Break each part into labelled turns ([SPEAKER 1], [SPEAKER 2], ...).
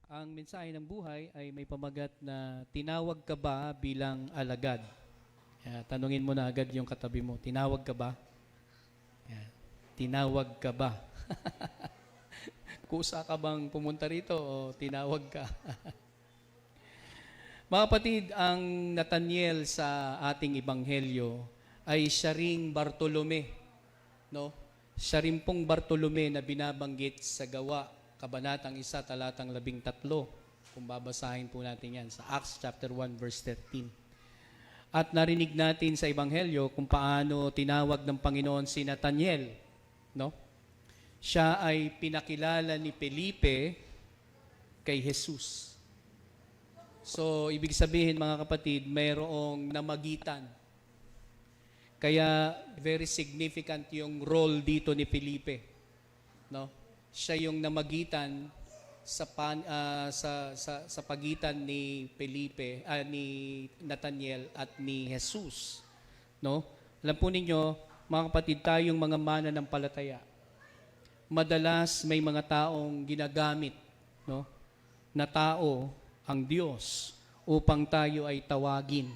[SPEAKER 1] Ang mensahe ng buhay ay may pamagat na tinawag ka ba bilang alagad? Tanungin mo na agad yung katabi mo, tinawag ka ba? Tinawag ka ba? Kusa ka bang pumunta rito o tinawag ka? Mga kapatid, ang Nathaniel sa ating ebanghelyo ay siya ring Bartolome. No? Siya rin pong Bartolome na binabanggit sa Gawa, Kabanatang 1, talatang 13. Kung babasahin po natin yan sa Acts chapter 1, verse 13. At narinig natin sa ebanghelyo kung paano tinawag ng Panginoon si Nathaniel. No? Siya ay pinakilala ni Felipe kay Jesus. So, ibig sabihin mga kapatid, mayroong namagitan. Kaya, very significant yung role dito ni Felipe. No? Siya yung namagitan sa pagitan ni Felipe, ni Nathaniel at ni Jesus. No? Alam po ninyo, mga kapatid, tayong mga mananampalataya, madalas may mga taong ginagamit, no, na tao ang Diyos upang tayo ay tawagin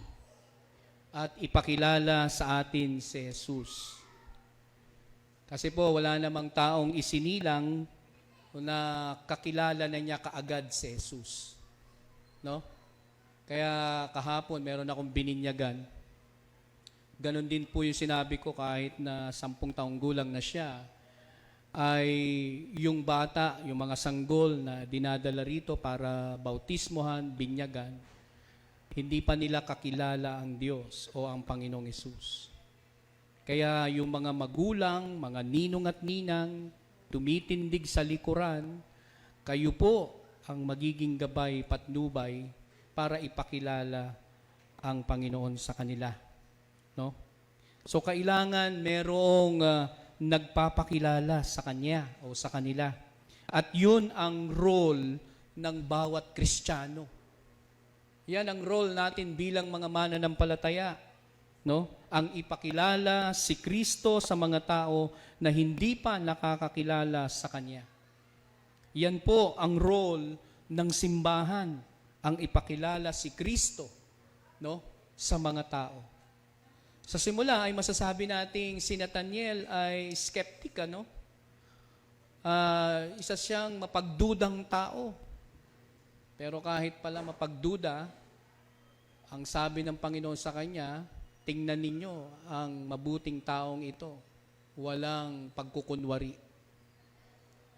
[SPEAKER 1] at ipakilala sa atin si Jesus. Kasi po wala namang taong isinilang na kakilala na niya kaagad si Jesus. No? Kaya kahapon meron akong bininyagan. Ganon din po yung sinabi ko kahit na 10 taong gulang na siya, ay yung bata, yung mga sanggol na dinadala rito para bautismohan, binyagan, hindi pa nila kakilala ang Diyos o ang Panginoong Hesus. Kaya yung mga magulang, mga ninong at ninang, tumitindig sa likuran, kayo po ang magiging gabay patnubay para ipakilala ang Panginoon sa kanila. No? So kailangan merong nagpapakilala sa Kanya o sa kanila. At yun ang role ng bawat Kristiyano. Yan ang role natin bilang mga mananampalataya. No? Ang ipakilala si Kristo sa mga tao na hindi pa nakakakilala sa Kanya. Yan po ang role ng simbahan, ang ipakilala si Kristo, no, sa mga tao. Sa simula ay masasabi nating si Nathaniel ay skeptic, ano? Isa siyang mapagdudang tao. Pero kahit pala mapagduda, ang sabi ng Panginoon sa kanya, tingnan ninyo ang mabuting taong ito. Walang pagkukunwari.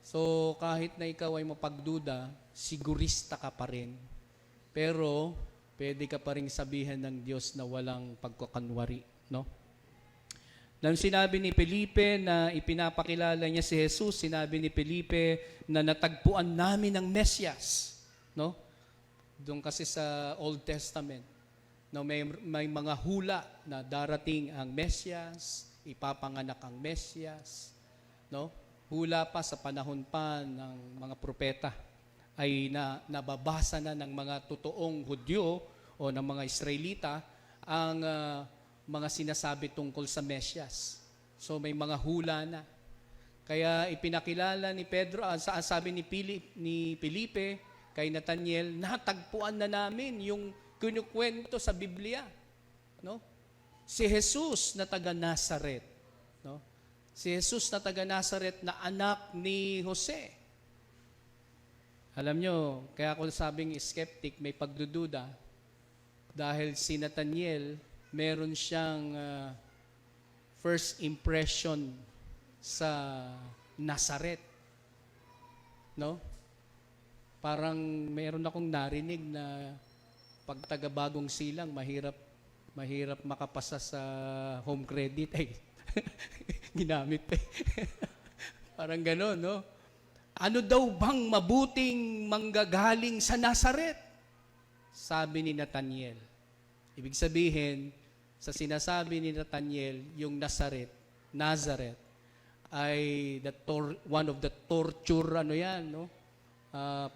[SPEAKER 1] So kahit na ikaw ay mapagduda, sigurista ka pa rin. Pero pwede ka pa rin sabihan ng Diyos na walang pagkukunwari. No? Nang sinabi ni Felipe na ipinapakilala niya si Jesus, sinabi ni Felipe na natagpuan namin ang Mesyas. No? Doon kasi sa Old Testament, no, may mga hula na darating ang Mesyas, ipapanganak ang Mesyas. No? Hula pa sa panahon pa ng mga propeta ay nababasa na ng mga totoong Hudyo o ng mga Israelita ang mga sinasabi tungkol sa Mesyas. So may mga hula na. Kaya ipinakilala ni Pedro, sabi ni Felipe kay Nathaniel, natagpuan na namin yung kinukwento sa Biblia. No? Si Jesus na taga Nazaret. No? Si Jesus na taga Nazaret na anak ni Jose. Alam nyo, kaya ako sabing skeptic, may pagdududa, dahil si Nathaniel, meron siyang first impression sa Nazaret. No? Parang meron akong narinig na pag taga-Bagong Silang, mahirap makapasa sa home credit. Ay, ginamit pa. Parang gano'n, no? Ano daw bang mabuting manggagaling sa Nazaret? Sabi ni Nathaniel. Ibig sabihin, sa sinasabi ni Nathaniel, yung Nazareth ay one of the torture, no?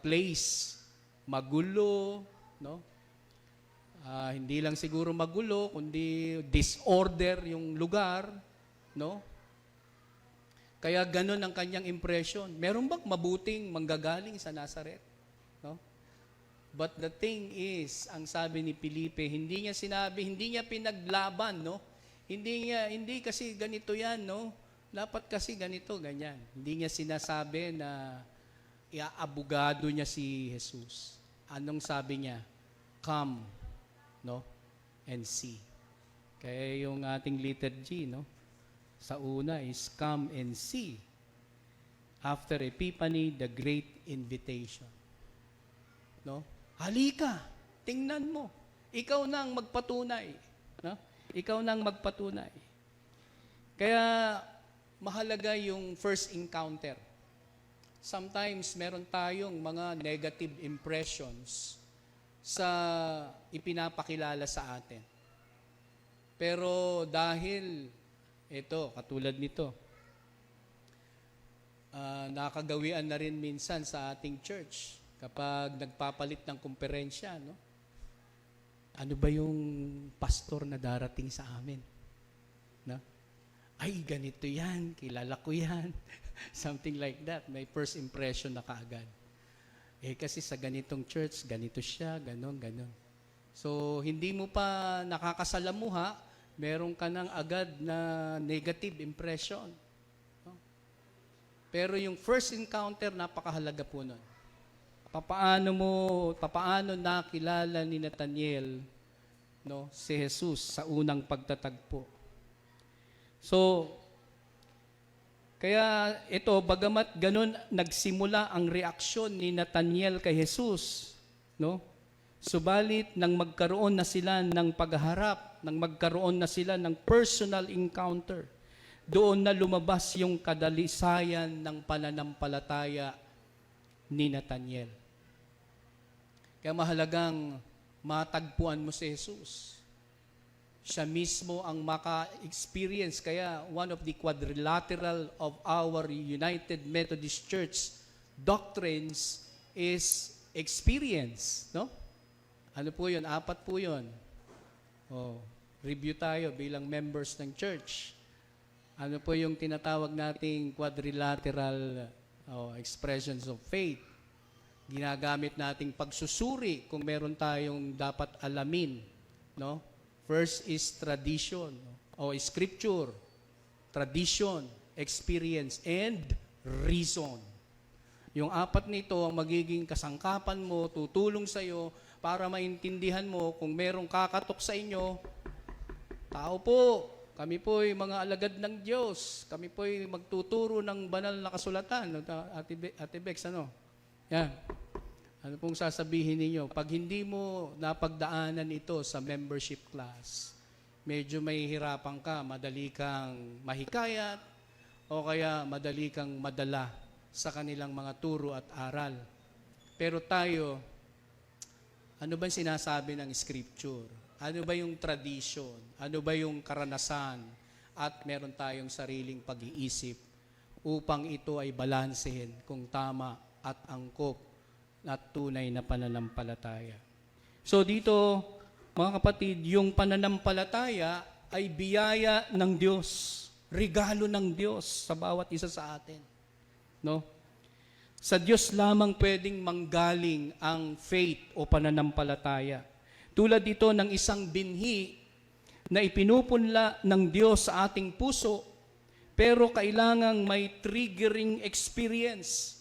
[SPEAKER 1] Place. Magulo, no? Hindi lang siguro magulo, kundi disorder yung lugar, no? Kaya ganun ang kanyang impression. Meron bang mabuting manggagaling sa Nazareth? No? But the thing is, ang sabi ni Felipe, hindi niya sinabi, hindi niya pinaglaban, no? Hindi kasi ganito yan, no? Dapat kasi ganito, ganyan. Hindi niya sinasabi na iaabogado niya si Jesus. Anong sabi niya? Come, no? And see. Kaya yung ating liturgy, no? Sa una is come and see. After Epiphany, the great invitation. No? Halika, tingnan mo. Ikaw nang magpatunay. No? Ikaw nang magpatunay. Kaya mahalaga yung first encounter. Sometimes meron tayong mga negative impressions sa ipinapakilala sa atin. Pero dahil ito, katulad nito, nakagawian na rin minsan sa ating church kapag nagpapalit ng kumperensya, no? Ano ba yung pastor na darating sa amin? No? Ay, ganito yan, kilala ko yan. Something like that. May first impression na kaagad. Kasi sa ganitong church, ganito siya, ganon. So, hindi mo pa nakakasalamuha, meron ka ng agad na negative impression. No? Pero yung first encounter, napakahalaga po nun. Papaano nakilala ni Nathaniel, no, si Jesus sa unang pagtatagpo. So, kaya ito, bagamat ganun nagsimula ang reaksyon ni Nathaniel kay Jesus, no? Subalit nang magkaroon na sila ng pagharap, nang magkaroon na sila ng personal encounter, doon na lumabas yung kadalisayan ng pananampalataya ni Nathaniel. Kaya mahalagang matagpuan mo si Jesus. Siya mismo ang maka-experience. Kaya one of the quadrilateral of our United Methodist Church doctrines is experience. No? Ano po yun? 4 po yun. Review tayo bilang members ng church. Ano po yung tinatawag nating quadrilateral expressions of faith? Ginagamit nating pagsusuri kung meron tayong dapat alamin. No? First is tradition o scripture, tradition, experience, and reason. Yung 4 nito ang magiging kasangkapan mo, tutulong sa iyo para maintindihan mo kung merong kakatok sa inyo. Tao po, kami po'y mga alagad ng Diyos. Kami po'y magtuturo ng banal na kasulatan. Ate Bex, ano? Yan. Ano pong sasabihin ninyo? Pag hindi mo napagdaanan ito sa membership class, medyo mahihirapan ka, madali kang mahikayat, o kaya madali kang madala sa kanilang mga turo at aral. Pero tayo, ano ba sinasabi ng Scripture? Ano ba yung tradition? Ano ba yung karanasan? At meron tayong sariling pag-iisip upang ito ay balansehin kung tama at angkop at tunay na pananampalataya. So dito, mga kapatid, yung pananampalataya ay biyaya ng Diyos, regalo ng Diyos sa bawat isa sa atin. No? Sa Diyos lamang pwedeng manggaling ang faith o pananampalataya. Tulad dito ng isang binhi na ipinupunla ng Diyos sa ating puso, pero kailangang may triggering experience.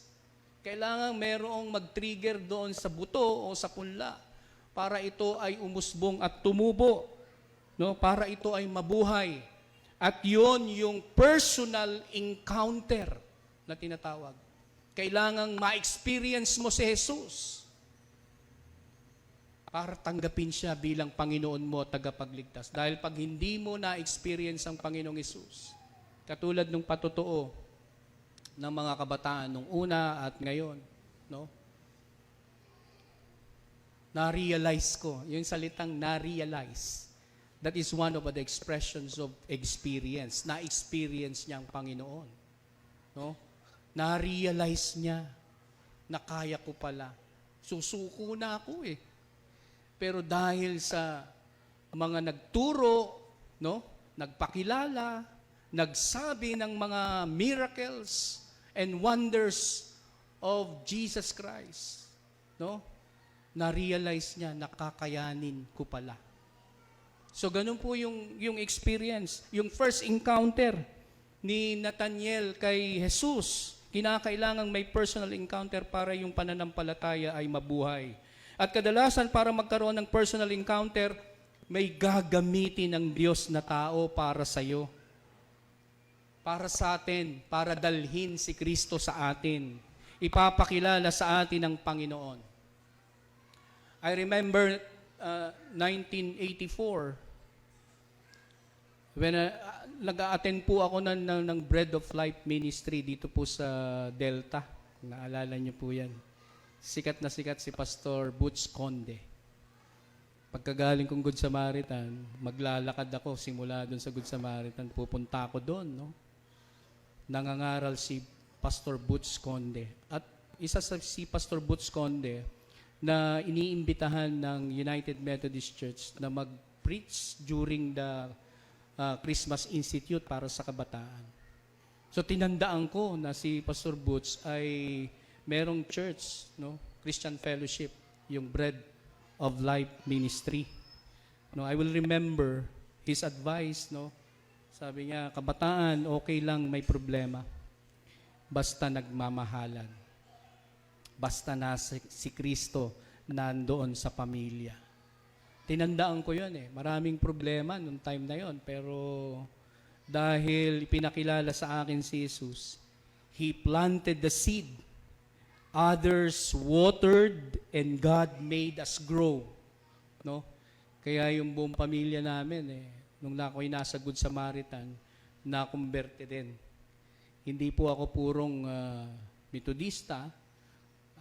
[SPEAKER 1] Kailangan merong mag-trigger doon sa buto o sa punla para ito ay umusbong at tumubo, no? Para ito ay mabuhay. At yon yung personal encounter na tinatawag. Kailangang ma-experience mo si Jesus para tanggapin siya bilang Panginoon mo, tagapagligtas. Dahil pag hindi mo na-experience ang Panginoong Jesus, katulad ng patotoo ng mga kabataan nung una at ngayon, no? Na-realize ko, yung salitang na-realize, that is one of the expressions of experience. Na-experience niya ang Panginoon. No? Na-realize niya na kaya ko pala. Susuko na ako eh. Pero dahil sa mga nagturo, no? Nagpakilala, nagsabi ng mga miracles and wonders of Jesus Christ, no? Na-realize niya, nakakayanin ko pala. So ganun po yung experience. Yung first encounter ni Nathaniel kay Jesus, kinakailangang may personal encounter para yung pananampalataya ay mabuhay. At kadalasan para magkaroon ng personal encounter, may gagamitin ng Diyos na tao para sa iyo. Para sa atin, para dalhin si Kristo sa atin. Ipapakilala sa atin ng Panginoon. I remember 1984, when nag-a-attend po ako ng Bread of Life Ministry dito po sa Delta. Naalala niyo po yan. Sikat na sikat si Pastor Butch Conde. Pagkagaling kong Good Samaritan, maglalakad ako simula doon sa Good Samaritan. Pupunta ako doon, no? Nangangaral si Pastor Butch Conde. At isa sa si Pastor Butch Conde na iniimbitahan ng United Methodist Church na mag-preach during the Christmas Institute para sa kabataan. So tinandaan ko na si Pastor Butch ay merong church, no, Christian Fellowship, yung Bread of Life Ministry. No, I will remember his advice, no. Sabi niya, kabataan, okay lang may problema. Basta nagmamahalan. Basta na si Kristo nandoon sa pamilya. Tinandaan ko yun eh. Maraming problema nung time na yon. Pero dahil pinakilala sa akin si Jesus, He planted the seed. Others watered and God made us grow. No? Kaya yung buong pamilya namin nung ako'y nasa Good Samaritan, nakumberte din. Hindi po ako purong Metodista.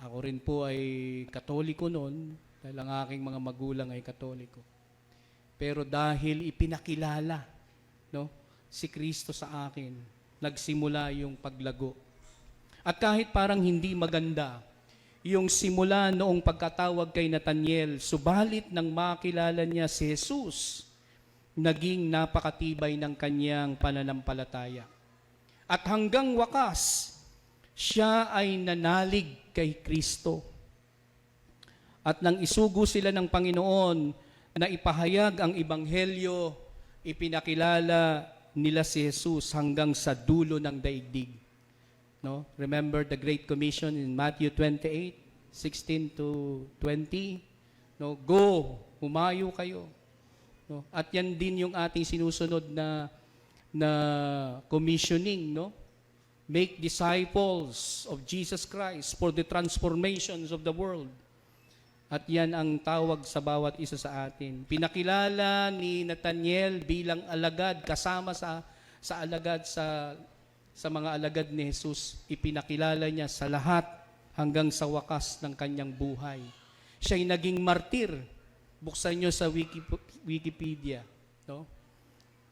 [SPEAKER 1] Ako rin po ay Katoliko noon, dahil ang aking mga magulang ay Katoliko. Pero dahil ipinakilala, no, si Kristo sa akin, nagsimula yung paglago. At kahit parang hindi maganda, yung simula noong pagkatawag kay Nathaniel, subalit nang makilala niya si Jesus, naging napakatibay ng kanyang pananampalataya. At hanggang wakas, siya ay nanalig kay Kristo. At nang isugo sila ng Panginoon na ipahayag ang Ebanghelyo, ipinakilala nila si Jesus hanggang sa dulo ng daigdig. No? Remember the Great Commission in Matthew 28:16 to 20? No? Go, humayo kayo. No? At yan din yung ating sinusunod na commissioning, no? Make disciples of Jesus Christ for the transformations of the world. At yan ang tawag sa bawat isa sa atin. Pinakilala ni Nathaniel bilang alagad, kasama sa alagad sa mga alagad ni Jesus. Ipinakilala niya sa lahat hanggang sa wakas ng kanyang buhay. Siya'y naging martir. Buksan niyo sa Wikipedia. No?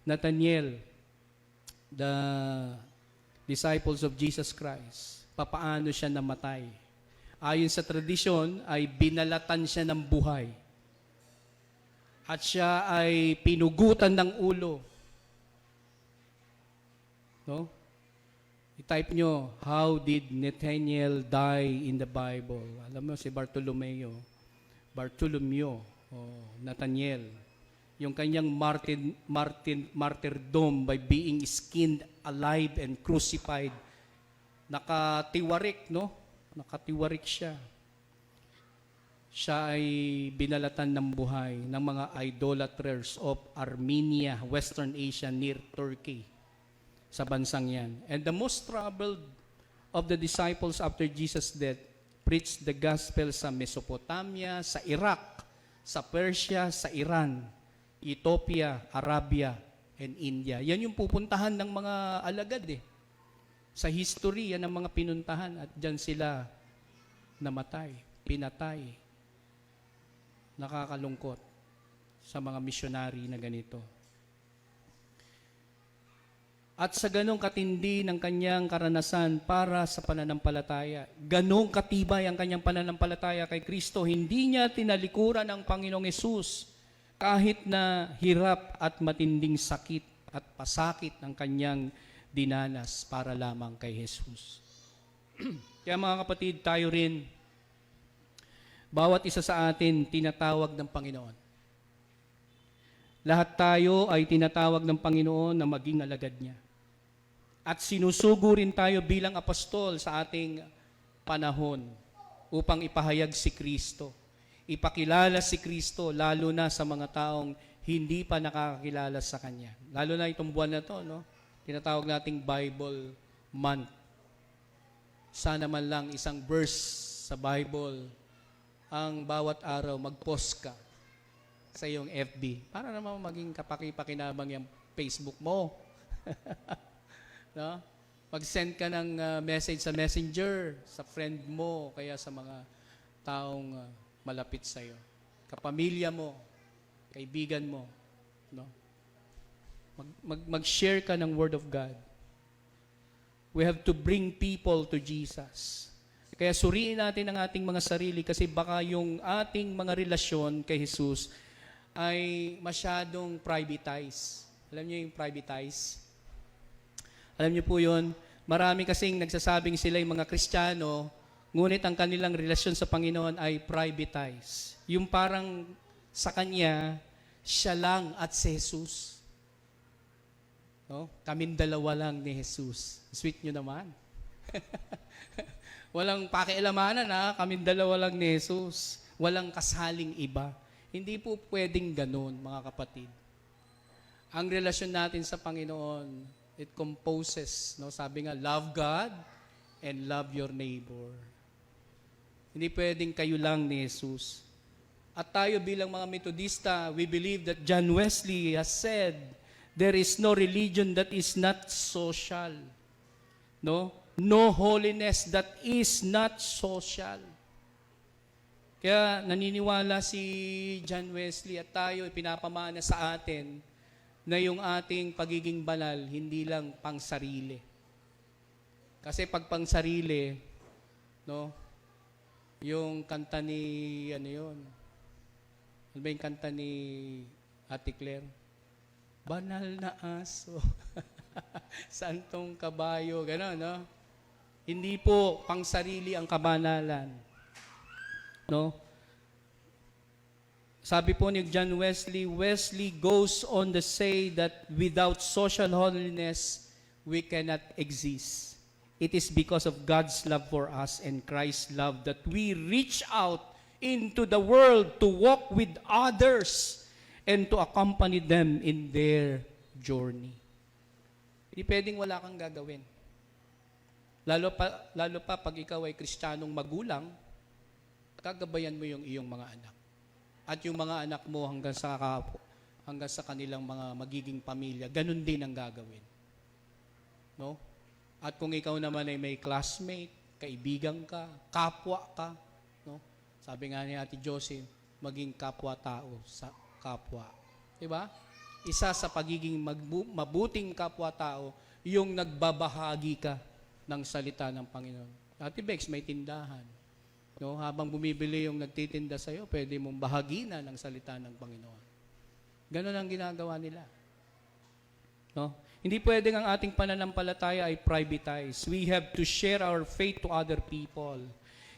[SPEAKER 1] Nathaniel, the disciples of Jesus Christ, papaano siya namatay. Ayon sa tradisyon, ay binalatan siya ng buhay. At siya ay pinugutan ng ulo. No? I-type nyo, how did Nathaniel die in the Bible? Alam mo, si Bartolomeo, Nathaniel, yung kanyang martyrdom by being skinned alive and crucified. Nakatiwarik, no? Nakatiwarik siya. Siya ay binalatan ng buhay ng mga idolaters of Armenia, Western Asia, near Turkey, sa bansang yan. And the most troubled of the disciples after Jesus' death preached the gospel sa Mesopotamia, sa Iraq, sa Persia, sa Iran, Ethiopia, Arabia, and India. Yan yung pupuntahan ng mga alagad Sa history, yan ang mga pinuntahan at dyan sila namatay, pinatay. Nakakalungkot sa mga misyonary na ganito. At sa ganong katindi ng kanyang karanasan para sa pananampalataya, ganong katibay ang kanyang pananampalataya kay Kristo, hindi niya tinalikuran ang Panginoong Hesus kahit na hirap at matinding sakit at pasakit ng kanyang dinanas para lamang kay Jesus. Kaya mga kapatid, tayo rin Bawat isa sa atin, tinatawag ng Panginoon. Lahat tayo ay tinatawag ng Panginoon na maging alagad niya. At sinusugo rin tayo bilang apostol sa ating panahon upang ipahayag si Kristo. Ipakilala si Kristo lalo na sa mga taong hindi pa nakakakilala sa Kanya. Lalo na itong buwan na to, no? Tinatawag nating Bible Month. Sana man lang isang verse sa Bible ang bawat araw mag-post ka sa iyong FB para naman maging kapaki-pakinabang yung Facebook mo. No? Mag-send ka ng message sa Messenger, sa friend mo, kaya sa mga taong malapit sa iyo. Kapamilya mo, kaibigan mo. No? Mag-share ka ng Word of God. We have to bring people to Jesus. Kaya suriin natin ang ating mga sarili kasi baka yung ating mga relasyon kay Jesus ay masyadong privatize. Alam niyo yung privatize? Alam niyo po yun? Marami kasing nagsasabing sila yung mga Kristiyano, ngunit ang kanilang relasyon sa Panginoon ay privatize. Yung parang sa Kanya, siya lang at si Jesus. No? Kaming dalawa lang ni Jesus. Sweet nyo naman. Walang pakialamanan na kaming dalawa lang ni Jesus. Walang kasaling iba. Hindi po pwedeng ganun, mga kapatid. Ang relasyon natin sa Panginoon, it composes, no? Sabi nga, love God and love your neighbor. Hindi pwedeng kayo lang ni Jesus. At tayo bilang mga Metodista, we believe that John Wesley has said, there is no religion that is not social. No? No holiness that is not social. Kaya naniniwala si John Wesley at tayo pinapamana sa atin na yung ating pagiging banal hindi lang pang sarili. Kasi pag pang sarili, no? Yung kanta ni ano yun? Ano ba yung kanta ni Ate Claire? Banal na aso. Santong kabayo, gano'n, no? Hindi po pang sarili ang kabanalan. No? Sabi po ni John Wesley, Wesley goes on to say that without social holiness, we cannot exist. It is because of God's love for us and Christ's love that we reach out into the world to walk with others and to accompany them in their journey. Hindi pwedeng wala kang gagawin. Lalo pa pag ikaw ay Kristiyanong magulang, gagabayan mo yung iyong mga anak. At yung mga anak mo hanggang sa kanilang mga magiging pamilya, ganun din ang gagawin. No? At kung ikaw naman ay may classmate, kaibigan ka, kapwa ka, no? Sabi nga ni Ate Josie, maging kapwa-tao sa kapwa. Diba? Isa sa pagiging mabuting kapwa-tao, yung nagbabahagi ka ng salita ng Panginoon. Ate Bex, may tindahan. No? Habang bumibili yung nagtitinda sa'yo, pwede mong bahagina ng salita ng Panginoon. Ganon ang ginagawa nila. No? Hindi pwedeng ang ating pananampalataya ay privatize. We have to share our faith to other people.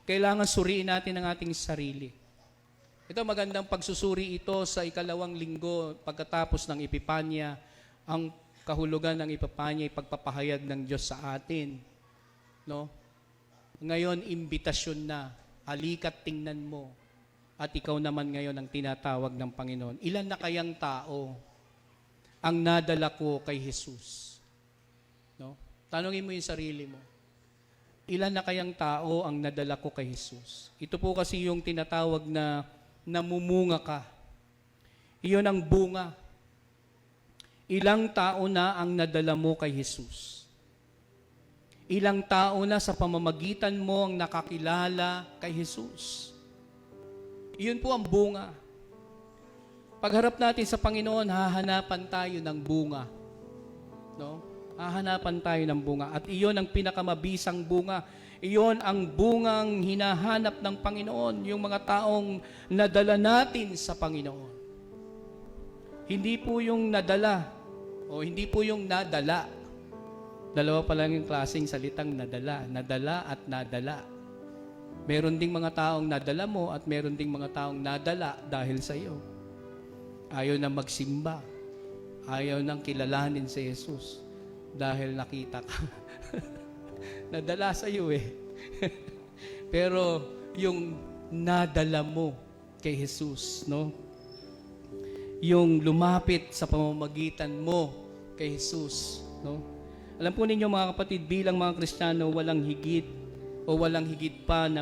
[SPEAKER 1] Kailangan suriin natin ang ating sarili. Ito magandang pagsusuri ito sa 2nd linggo pagkatapos ng Epipanya. Ang kahulugan ng Epipanya ay pagpapahayag ng Diyos sa atin. No? Ngayon, imbitasyon na. Halika't tingnan mo. At ikaw naman ngayon ang tinatawag ng Panginoon. Ilan na kayang tao ang nadala ko kay Jesus? No? Tanungin mo yung sarili mo. Ilan na kayang tao ang nadala ko kay Jesus? Ito po kasi yung tinatawag na namumunga ka. Iyon ang bunga. Ilang tao na ang nadala mo kay Jesus? Ilang tao na sa pamamagitan mo ang nakakilala kay Jesus? Iyon po ang bunga. Pagharap natin sa Panginoon, hahanapan tayo ng bunga. No? Hahanapan tayo ng bunga. At iyon ang pinakamabisang bunga. Iyon ang bungang hinahanap ng Panginoon, yung mga taong nadala natin sa Panginoon. Hindi po yung nadala, o hindi po yung nadala. Dalawa pa lang yung klaseng salitang nadala. Nadala at nadala. Meron ding mga taong nadala mo at meron ding mga taong nadala dahil sa iyo. Ayaw na magsimba. Ayaw nang kilalanin si Jesus dahil nakita ka. Nadala sa iyo eh. Pero yung nadala mo kay Jesus, no? Yung lumapit sa pamamagitan mo kay Jesus, no? Alam po ninyo mga kapatid, bilang mga Kristiyano, walang higit pa na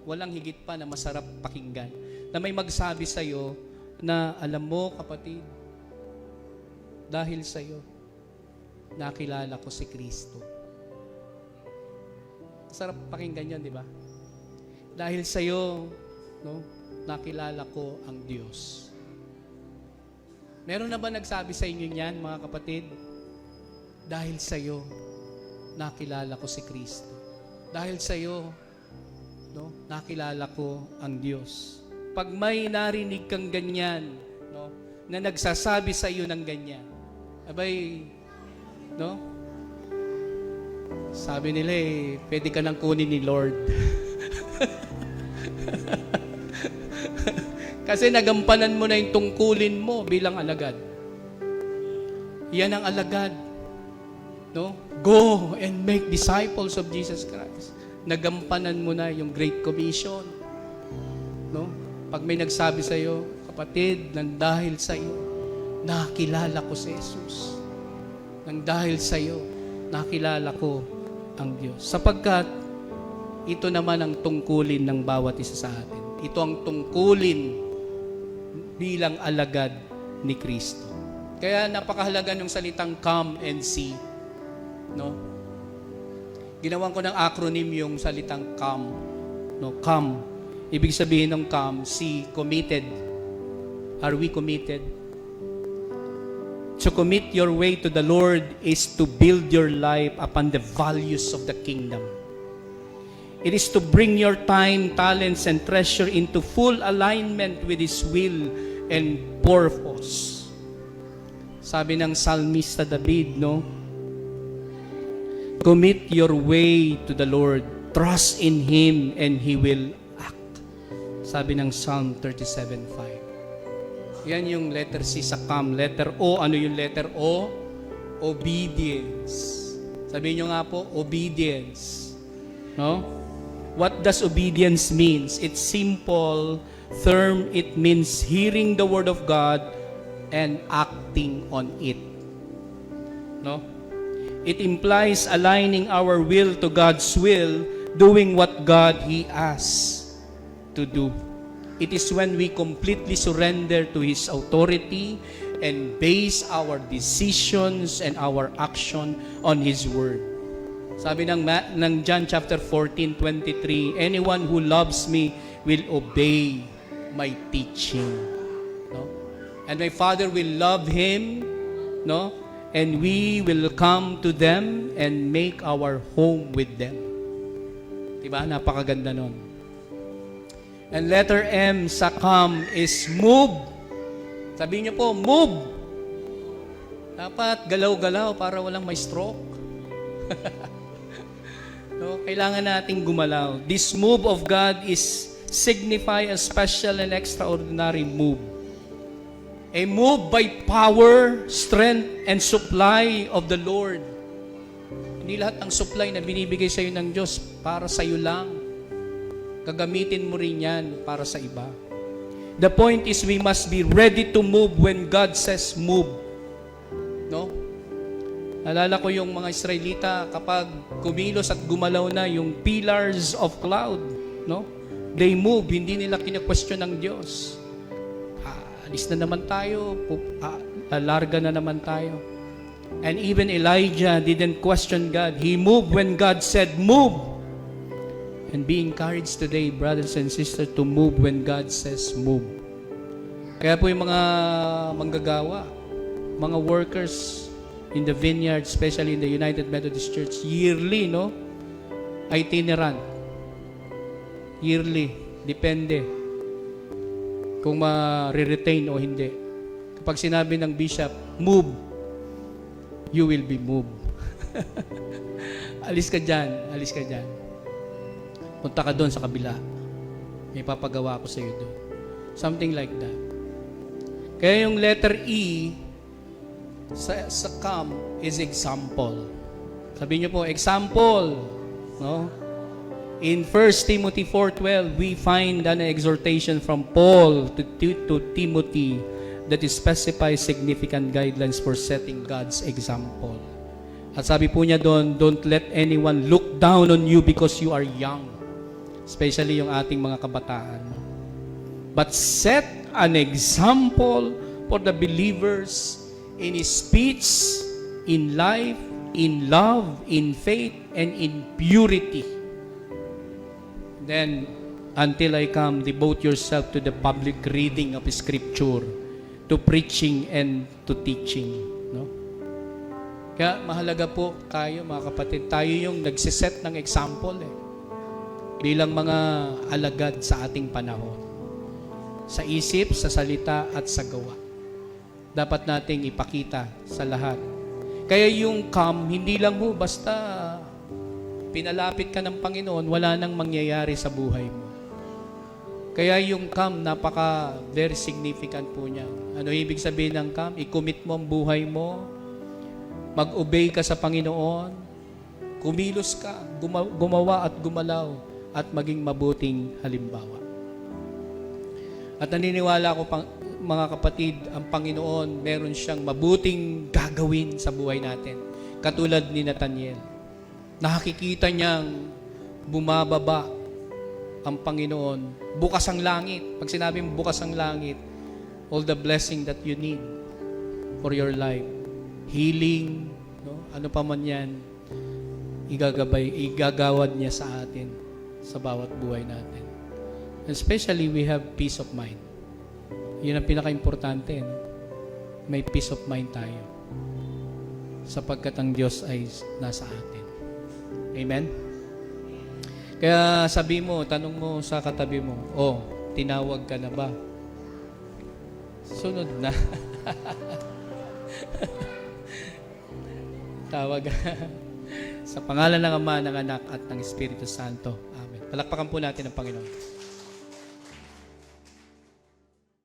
[SPEAKER 1] walang higit pa na masarap pakinggan. Na may magsabi sa iyo na alam mo kapatid, dahil sa iyo nakilala ko si Kristo. Sarap pakinggan 'yan, di ba? Dahil sa iyo, no, nakilala ko ang Diyos. Meron na ba nagsabi sa inyo niyan, mga kapatid? Dahil sa iyo nakilala ko si Kristo. Dahil sa iyo, no, nakilala ko ang Diyos. Pag may narinig kang ganyan, no, na nagsasabi sa iyo ng ganyan, abay, no? Sabi nila pwede ka nang kunin ni Lord. Kasi nagampanan mo na yung tungkulin mo bilang alagad. Yan ang alagad. No? Go and make disciples of Jesus Christ. Nagampanan mo na yung Great Commission. No? Pag may nagsabi sa iyo, kapatid, nang dahil sa iyo, nakilala ko si Jesus. Nang dahil sa iyo, nakilala ko ang Diyos. Sapagkat, ito naman ang tungkulin ng bawat isa sa atin. Ito ang tungkulin bilang alagad ni Kristo. Kaya napakahalaga ng salitang come and see. No? Ginawan ko ng acronym yung salitang come. No, come. Ibig sabihin ng come, see, committed. Are we committed? To commit your way to the Lord is to build your life upon the values of the kingdom. It is to bring your time, talents, and treasure into full alignment with His will and purpose. Sabi ng Psalmista David, no? Commit your way to the Lord. Trust in Him and He will act. Sabi ng Psalm 37:5. Yan yung letter C sa come. Letter O, ano yung letter O? Obedience. Sabihin nyo nga po, obedience. No? What does obedience means? It's simple term. It means hearing the word of God and acting on it. No? It implies aligning our will to God's will, doing what God He asks to do. It is when we completely surrender to His authority and base our decisions and our action on His word. Sabi ng John chapter 14:23, anyone who loves me will obey my teaching. No? And my Father will love him, no? And we will come to them and make our home with them. Diba? Napakaganda nun. And letter M sa come is move. Sabihin niyo po, move. Dapat galaw-galaw para walang may stroke. No, kailangan nating gumalaw. This move of God is signify a special and extraordinary move. A move by power, strength, and supply of the Lord. Hindi lahat ng supply na binibigay sa iyo ng Diyos para sa iyo lang. Gagamitin mo rin yan para sa iba. The point is we must be ready to move when God says move. No? Alala ko yung mga Israelita kapag kumilos at gumalaw na yung pillars of cloud, no? They move, hindi nila kina-question ng Diyos. Alis na naman tayo, larga na naman tayo. And even Elijah didn't question God. He moved when God said move. And be encouraged today, brothers and sisters, to move when God says move. Kaya po yung mga manggagawa, mga workers in the vineyard, especially in the United Methodist Church, yearly, no? Itinerant. Yearly. Depende kung ma-retain o hindi. Kapag sinabi ng bishop, move, you will be moved. Alis ka dyan. Alis ka dyan. Punta ka doon sa kabila. May papagawa ko sa iyo doon. Something like that. Kaya yung letter E sa come is example. Sabi niyo po, example. No? In 1 Timothy 4:12, we find an exhortation from Paul to Timothy that specifies significant guidelines for setting God's example. At sabi po niya doon, don't let anyone look down on you because you are young. Especially yung ating mga kabataan. But set an example for the believers in speech, in life, in love, in faith, and in purity. Then, until I come, devote yourself to the public reading of Scripture, to preaching and to teaching. No? Kaya mahalaga po tayo, mga kapatid, tayo yung nagsiset ng example bilang mga alagad sa ating panahon. Sa isip, sa salita, at sa gawa. Dapat nating ipakita sa lahat. Kaya yung come, hindi lang ho basta pinalapit ka ng Panginoon, wala nang mangyayari sa buhay mo. Kaya yung come, very significant po niya. Ano ibig sabihin ng come? I-commit mo ang buhay mo, mag-obey ka sa Panginoon, kumilos ka, gumawa at gumalaw, at maging mabuting halimbawa. At naniniwala ko, mga kapatid, ang Panginoon, meron siyang mabuting gagawin sa buhay natin. Katulad ni Nathaniel. Nakikita niyang bumababa ang Panginoon. Bukas ang langit. Pag sinabing bukas ang langit, all the blessing that you need for your life. Healing, no? Ano pa man yan, igagawad niya sa atin sa bawat buhay natin. Especially, we have peace of mind. Yun ang pinaka-importante. No? May peace of mind tayo. Sapagkat ang Diyos ay nasa atin. Amen? Kaya sabi mo, tanong mo sa katabi mo, tinawag ka na ba? Sunod na. Tawag. Sa pangalan ng Ama, ng Anak, at ng Espiritu Santo. Amen. Palakpakan po natin ang Panginoon.